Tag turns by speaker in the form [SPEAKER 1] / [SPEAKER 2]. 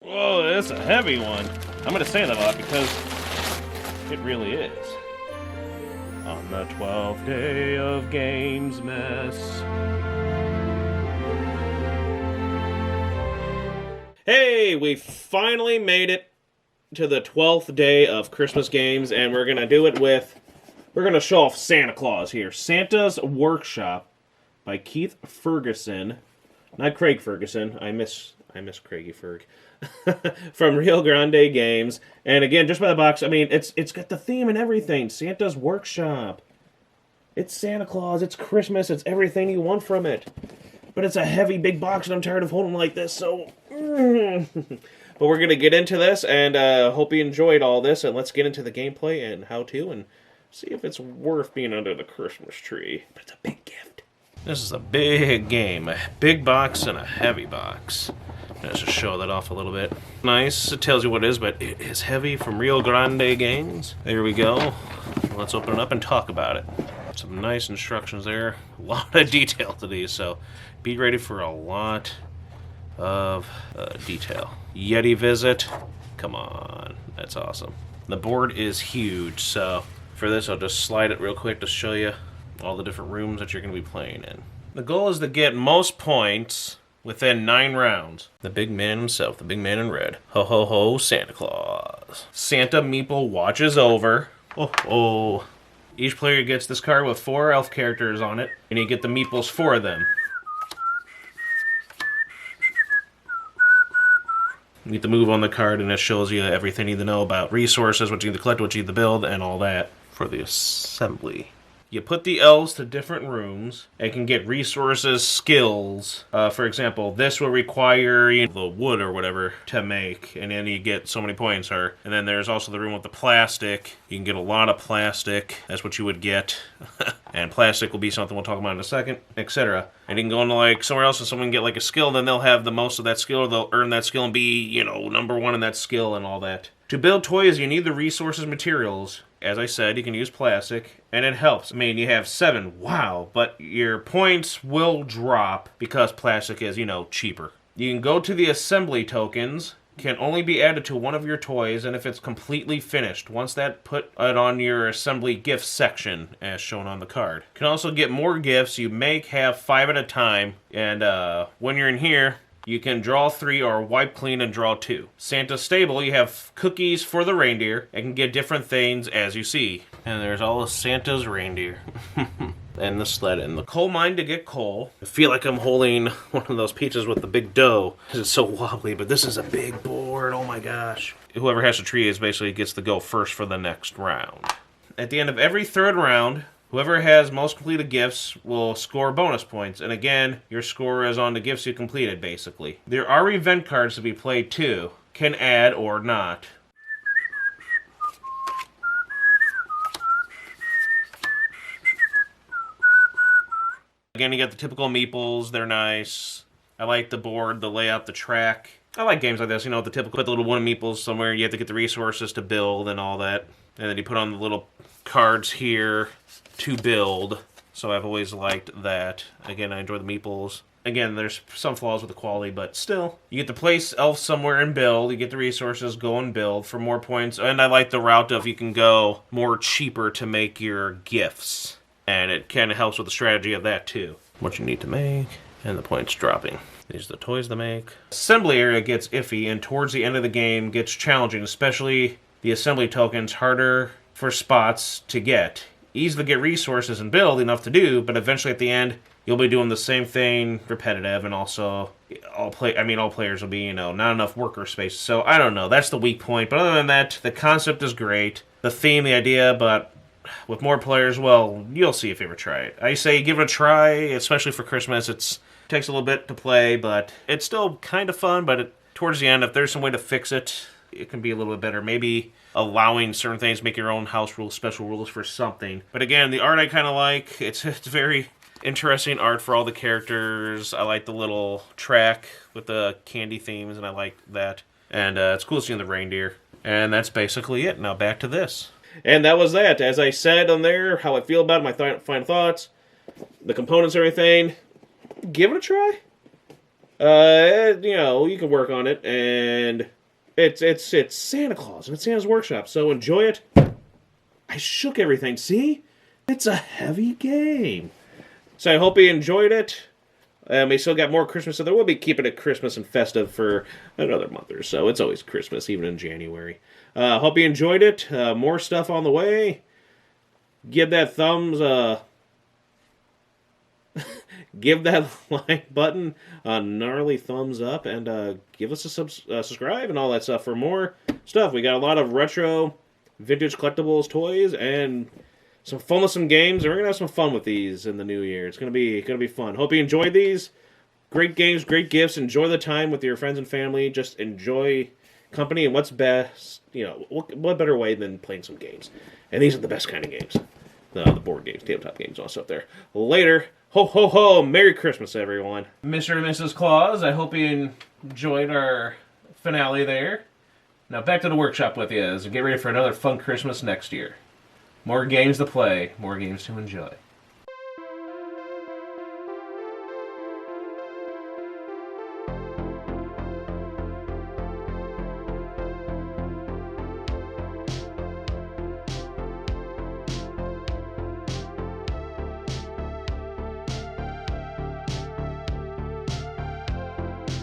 [SPEAKER 1] Whoa, that's a heavy one. I'm gonna say that a lot because it really is. On the 12th day of Games Mess. Hey, we finally made it to the 12th day of Christmas games, and we're gonna do it with... We're gonna show off Santa Claus here. Santa's Workshop by Keith Ferguson. Not Craig Ferguson. I miss Craigie Ferg. From Rio Grande Games. And again, just by the box, I mean, it's got the theme and everything. Santa's Workshop. It's Santa Claus, it's Christmas, it's everything you want from it. But it's a heavy, big box, and I'm tired of holding like this, so... But we're going to get into this, and hope you enjoyed all this, and let's get into the gameplay and how-to, and see if it's worth being under the Christmas tree. But it's a big gift. This is a big game. A big box and a heavy box. Let's just show that off a little bit. Nice. It tells you what it is, but it is heavy from Rio Grande Games. There we go. Let's open it up and talk about it. Some nice instructions there. A lot of detail to these, so be ready for a lot of detail. Yeti visit. Come on. That's awesome. The board is huge, so for this I'll just slide it real quick to show you all the different rooms that you're going to be playing in. The goal is to get most points within 9 rounds. The big man himself, the big man in red. Ho ho ho, Santa Claus. Santa Meeple watches over. Oh oh. Each player gets this card with 4 elf characters on it, and you get the meeples for them. You get the move on the card, and it shows you everything you need to know about resources, what you need to collect, what you need to build, and all that for the assembly. You put the elves to different rooms and can get resources, skills. For example, this will require the wood or whatever to make, and then you get so many points. And then there's also the room with the plastic. You can get a lot of plastic. That's what you would get. And plastic will be something we'll talk about in a second, etc. And you can go into like somewhere else and someone can get like a skill, then they'll have the most of that skill, or they'll earn that skill and be, you know, #1 in that skill and all that. To build toys, you need the resources, materials. As I said, you can use plastic, and it helps. I mean, you have 7, wow, but your points will drop because plastic is, you know, cheaper. You can go to the assembly tokens, can only be added to one of your toys, and if it's completely finished. Once that, put it on your assembly gifts section, as shown on the card. You can also get more gifts. You may have 5 at a time, and when you're in here, you can draw 3 or wipe clean and draw 2. Santa's Stable, you have cookies for the reindeer and can get different things as you see. And there's all of Santa's reindeer. And the sled and the coal mine to get coal. I feel like I'm holding one of those pizzas with the big dough. It's so wobbly, but this is a big board. Oh my gosh. Whoever has the tree is basically gets to go first for the next round. At the end of every 3rd round, whoever has most completed gifts will score bonus points. And again, your score is on the gifts you completed, basically. There are event cards to be played too. Can add or not. Again, you got the typical meeples. They're nice. I like the board, the layout, the track. I like games like this, you know, the typical, put the little wooden meeples somewhere. You have to get the resources to build and all that. And then you put on the little cards here to build. So I've always liked that. Again, I enjoy the meeples. Again, there's some flaws with the quality, but still. You get to place elves somewhere and build. You get the resources, go and build for more points. And I like the route of you can go more cheaper to make your gifts. And it kind of helps with the strategy of that too. What you need to make, and the points dropping. These are the toys to make. Assembly area gets iffy, and towards the end of the game gets challenging, especially the assembly tokens, harder for spots to get. Easy to get resources and build, enough to do, but eventually at the end, you'll be doing the same thing, repetitive, and also all players will be, you know, not enough worker space. So I don't know, that's the weak point. But other than that, the concept is great. The theme, the idea, but with more players, well, you'll see if you ever try it. I say give it a try, especially for Christmas. It takes a little bit to play, but it's still kind of fun. But towards the end, if there's some way to fix it, it can be a little bit better. Maybe allowing certain things, make your own house rules, special rules for something. But again, the art I kind of like. It's very interesting art for all the characters. I like the little track with the candy themes, and I like that. And it's cool seeing the reindeer. And that's basically it. Now back to this. And that was that. As I said on there, how I feel about it, my final thoughts, the components, everything. Give it a try. You know, you can work on it, and it's Santa Claus and it's Santa's Workshop, so enjoy it. I shook everything. See, it's a heavy game. So I hope you enjoyed it. We still got more Christmas, so there will be keeping it Christmas and festive for another month or so. It's always Christmas, even in January. Hope you enjoyed it. More stuff on the way. Give that give that like button a gnarly thumbs up, and give us a subscribe and all that stuff for more stuff. We got a lot of retro, vintage collectibles, toys, and some fun with some games. We're gonna have some fun with these in the new year. It's gonna be fun. Hope you enjoyed these. Great games, great gifts. Enjoy the time with your friends and family. Just enjoy company, and what's best, you know, what better way than playing some games? And these are the best kind of games. The board games, tabletop games, all stuff there. Later. Ho, ho, ho. Merry Christmas, everyone. Mr. and Mrs. Claus, I hope you enjoyed our finale there. Now back to the workshop with you as we get ready for another fun Christmas next year. More games to play, more games to enjoy.